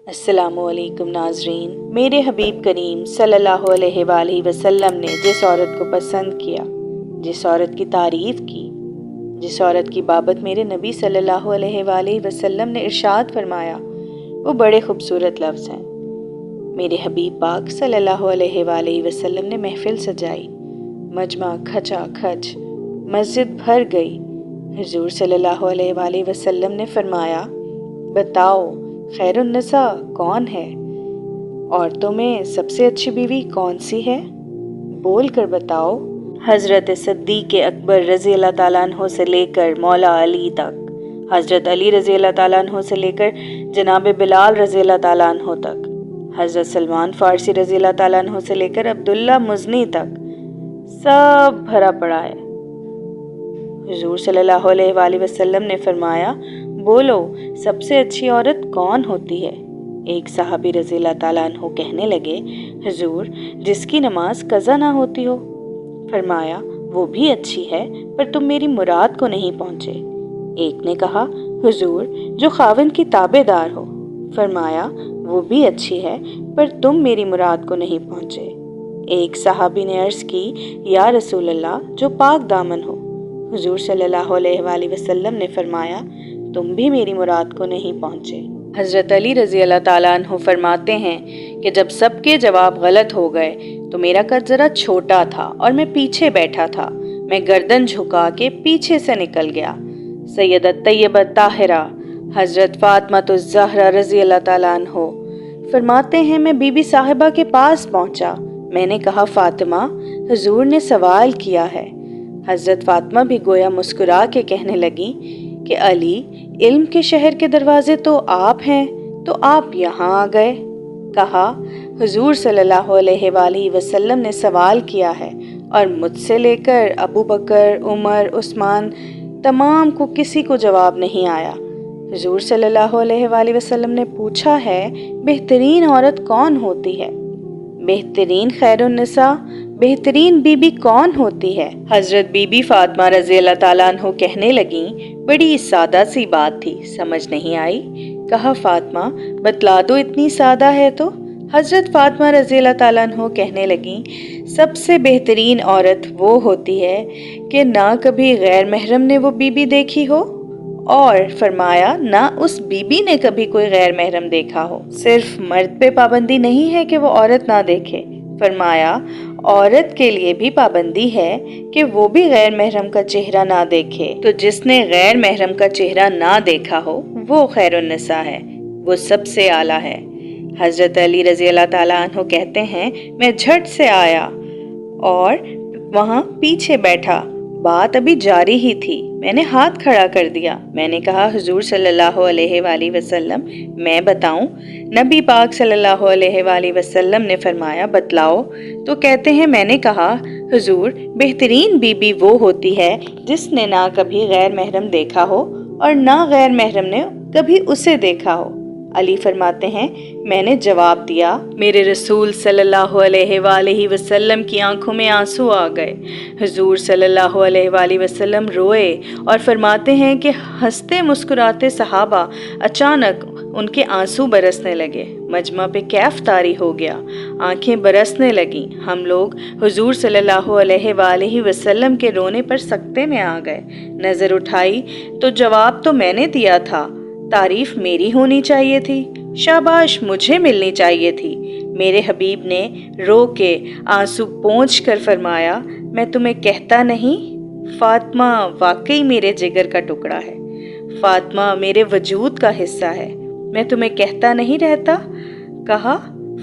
السلام علیکم ناظرین، میرے حبیب کریم صلی اللہ علیہ وآلہ وسلم نے جس عورت کو پسند کیا، جس عورت کی تعریف کی، جس عورت کی بابت میرے نبی صلی اللہ علیہ وآلہ وسلم نے ارشاد فرمایا، وہ بڑے خوبصورت لفظ ہیں۔ میرے حبیب پاک صلی اللہ علیہ وآلہ وسلم نے محفل سجائی، مجمع کھچا کھچ، مسجد بھر گئی۔ حضور صلی اللہ علیہ وآلہ وسلم نے فرمایا، بتاؤ خیر النساء کون ہے؟ عورتوں میں سب سے اچھی بیوی کون سی ہے؟ بول کر بتاؤ۔ حضرت صدیق اکبر رضی اللہ تعالیٰ عنہ سے لے کر مولا علی تک، حضرت علی رضی اللہ تعالیٰ عنہ سے لے کر جناب بلال رضی اللہ تعالیٰ عنہ تک، حضرت سلمان فارسی رضی اللہ تعالیٰ عنہ سے لے کر عبداللہ مزنی تک، سب بھرا پڑا ہے۔ حضور صلی اللہ علیہ وآلہ وسلم نے فرمایا، بولو سب سے اچھی عورت کون ہوتی ہے؟ ایک صحابی رضی اللہ تعالیٰ عنہ کہنے لگے، حضور جس کی نماز قضا نہ ہوتی ہو۔ فرمایا، وہ بھی اچھی ہے پر تم میری مراد کو نہیں پہنچے۔ ایک نے کہا، حضور جو خاوند کی تابع دار ہو۔ فرمایا، وہ بھی اچھی ہے پر تم میری مراد کو نہیں پہنچے۔ ایک صحابی نے عرض کی، یا رسول اللہ جو پاک دامن ہو۔ حضور صلی اللہ علیہ وآلہ وسلم نے فرمایا، تم بھی میری مراد کو نہیں پہنچے۔ حضرت علی رضی اللہ تعالیٰ عنہ فرماتے ہیں کہ جب سب کے جواب غلط ہو گئے تو میرا قد ذرا چھوٹا تھا اور میں پیچھے بیٹھا تھا، میں گردن جھکا کے پیچھے سے نکل گیا۔ سیدہ طیبہ طاہرہ حضرت فاطمہ الزہرا رضی اللہ تعالیٰ عنہ فرماتے ہیں، میں بی بی صاحبہ کے پاس پہنچا، میں نے کہا، فاطمہ حضور نے سوال کیا ہے۔ حضرت فاطمہ بھی گویا مسکرا کے کہنے لگی کہ علی، علم کے شہر کے دروازے تو آپ ہیں، تو آپ یہاں آ گئے۔ کہا، حضور صلی اللہ علیہ وآلہ وسلم نے سوال کیا ہے اور مجھ سے لے کر ابو بکر، عمر، عثمان تمام کو کسی کو جواب نہیں آیا۔ حضور صلی اللہ علیہ وآلہ وسلم نے پوچھا ہے، بہترین عورت کون ہوتی ہے؟ بہترین خیر النساء، بہترین بی بی کون ہوتی ہے؟ حضرت بی بی فاطمہ رضی اللہ تعالیٰ عنہ کہنے لگیں، بڑی سادہ سی بات تھی، سمجھ نہیں آئی۔ کہا، فاطمہ بتلا دو، اتنی سادہ ہے تو۔ حضرت فاطمہ رضی اللہ تعالیٰ عنہ کہنے لگیں، سب سے بہترین عورت وہ ہوتی ہے کہ نہ کبھی غیر محرم نے وہ بی بی دیکھی ہو، اور فرمایا نہ اس بی بی نے کبھی کوئی غیر محرم دیکھا ہو۔ صرف مرد پہ پابندی نہیں ہے کہ وہ عورت نہ دیکھے، فرمایا عورت کے لیے بھی پابندی ہے کہ وہ بھی غیر محرم کا چہرہ نہ دیکھے، تو جس نے غیر محرم کا چہرہ نہ دیکھا ہو وہ خیر النساء ہے، وہ سب سے اعلیٰ ہے۔ حضرت علی رضی اللہ تعالیٰ عنہ کہتے ہیں، میں جھٹ سے آیا اور وہاں پیچھے بیٹھا، بات ابھی جاری ہی تھی، میں نے ہاتھ کھڑا کر دیا، میں نے کہا، حضور صلی اللہ علیہ وآلہ وسلم میں بتاؤں؟ نبی پاک صلی اللہ علیہ وآلہ وسلم نے فرمایا، بتلاؤ۔ تو کہتے ہیں، میں نے کہا، حضور بہترین بی بی وہ ہوتی ہے جس نے نہ کبھی غیر محرم دیکھا ہو اور نہ غیر محرم نے کبھی اسے دیکھا ہو۔ علی فرماتے ہیں، میں نے جواب دیا، میرے رسول صلی اللہ علیہ وآلہ وسلم کی آنکھوں میں آنسو آ گئے۔ حضور صلی اللہ علیہ وآلہ وسلم روئے اور فرماتے ہیں کہ ہنستے مسکراتے صحابہ اچانک ان کے آنسو برسنے لگے، مجمع پہ کیف طاری ہو گیا، آنکھیں برسنے لگیں۔ ہم لوگ حضور صلی اللہ علیہ وآلہ وسلم کے رونے پر سکتے میں آ گئے۔ نظر اٹھائی تو جواب تو میں نے دیا تھا، تعریف میری ہونی چاہیے تھی، شاباش مجھے ملنی چاہیے تھی۔ میرے حبیب نے رو کے آنسو پونچھ کر فرمایا، میں تمہیں کہتا نہیں، فاطمہ واقعی میرے جگر کا ٹکڑا ہے، فاطمہ میرے وجود کا حصہ ہے، میں تمہیں کہتا نہیں رہتا؟ کہا،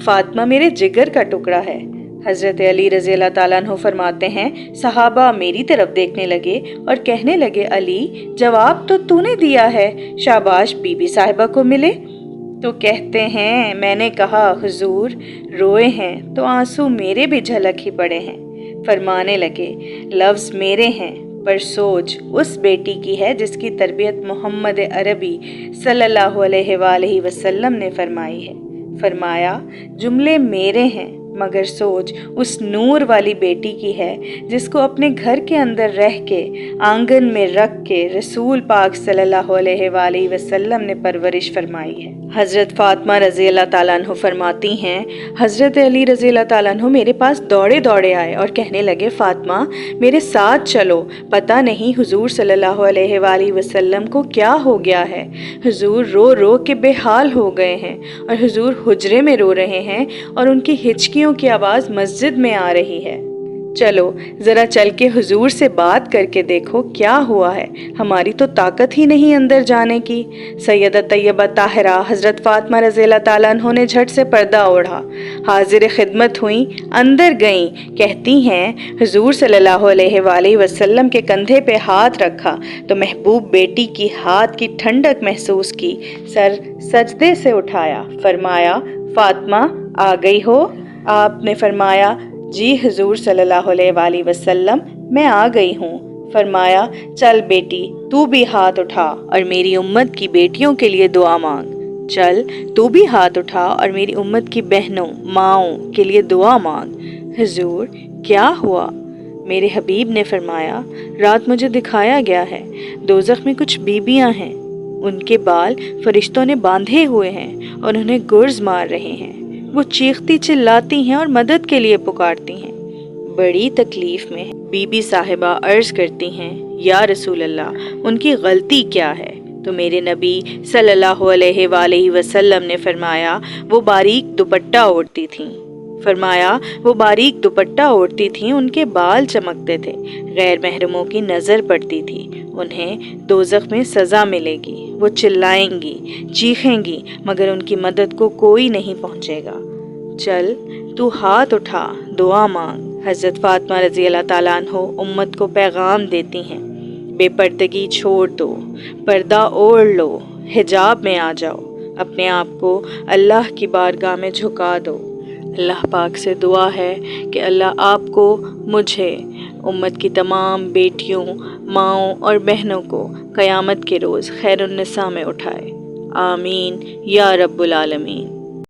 فاطمہ میرے جگر کا ٹکڑا ہے۔ حضرت علی رضی اللہ تعالیٰ عنہ فرماتے ہیں، صحابہ میری طرف دیکھنے لگے اور کہنے لگے، علی جواب تو نے دیا ہے، شاباش بی بی صاحبہ کو ملے۔ تو کہتے ہیں، میں نے کہا، حضور روئے ہیں تو آنسو میرے بھی جھلک ہی پڑے ہیں۔ فرمانے لگے، لفظ میرے ہیں پر سوچ اس بیٹی کی ہے جس کی تربیت محمد عربی صلی اللہ علیہ وآلہ وسلم نے فرمائی ہے۔ فرمایا، جملے میرے ہیں مگر سوچ اس نور والی بیٹی کی ہے جس کو اپنے گھر کے اندر رہ کے آنگن میں رکھ کے رسول پاک صلی اللہ علیہ وآلہ وسلم نے پرورش فرمائی ہے۔ حضرت فاطمہ رضی اللہ تعالیٰ عنہ فرماتی ہیں، حضرت علی رضی اللہ تعالیٰ عنہ میرے پاس دوڑے دوڑے آئے اور کہنے لگے، فاطمہ میرے ساتھ چلو، پتہ نہیں حضور صلی اللہ علیہ وآلہ وسلم کو کیا ہو گیا ہے۔ حضور رو رو کے بے حال ہو گئے ہیں اور حضور حجرے میں رو رہے ہیں اور ان کی ہچکیوں کی آواز مسجد میں آ رہی ہے۔ چلو ذرا چل کے حضور سے بات کر کے دیکھو کیا ہوا ہے، ہماری تو طاقت ہی نہیں اندر جانے کی۔ سیدہ طیبہ طاہرہ حضرت فاطمہ رضی اللہ تعالیٰ عنہ نے جھٹ سے پردہ اوڑھا، حاضر خدمت ہوئیں، اندر گئیں، کہتی ہیں حضور صلی اللہ علیہ وآلہ وسلم کے کندھے پہ ہاتھ رکھا تو محبوب بیٹی کی ہاتھ کی ٹھنڈک محسوس کی، سر سجدے سے اٹھایا، فرمایا فاطمہ آ گئی ہو؟ آپ نے فرمایا جی حضور صلی اللہ علیہ وآلہ وسلم میں آ گئی ہوں۔ فرمایا چل بیٹی تو بھی ہاتھ اٹھا اور میری امت کی بیٹیوں کے لیے دعا مانگ، چل تو بھی ہاتھ اٹھا اور میری امت کی بہنوں ماؤں کے لیے دعا مانگ۔ حضور کیا ہوا؟ میرے حبیب نے فرمایا رات مجھے دکھایا گیا ہے، دوزخ میں کچھ بیویاں ہیں، ان کے بال فرشتوں نے باندھے ہوئے ہیں اور انہیں گرز مار رہے ہیں، وہ چیختی چلاتی ہیں اور مدد کے لیے پکارتی ہیں، بڑی تکلیف میں ہیں۔ بی بی صاحبہ عرض کرتی ہیں یا رسول اللہ ان کی غلطی کیا ہے؟ تو میرے نبی صلی اللہ علیہ وآلہ وسلم نے فرمایا وہ باریک دوپٹہ اوڑھتی تھیں، ان کے بال چمکتے تھے، غیر محرموں کی نظر پڑتی تھی، انہیں دوزخ میں سزا ملے گی، وہ چلائیں گی، چیخیں گی، مگر ان کی مدد کو کوئی نہیں پہنچے گا۔ چل تو ہاتھ اٹھا دعا مانگ۔ حضرت فاطمہ رضی اللہ تعالیٰ عنہ امت کو پیغام دیتی ہیں، بے پردگی چھوڑ دو، پردہ اوڑھ لو، حجاب میں آ جاؤ، اپنے آپ کو اللہ کی بارگاہ میں جھکا دو۔ اللہ پاک سے دعا ہے کہ اللہ آپ کو، مجھے، امت کی تمام بیٹیوں، ماؤں اور بہنوں کو قیامت کے روز خیر النساء میں اٹھائے، آمین یا رب العالمین۔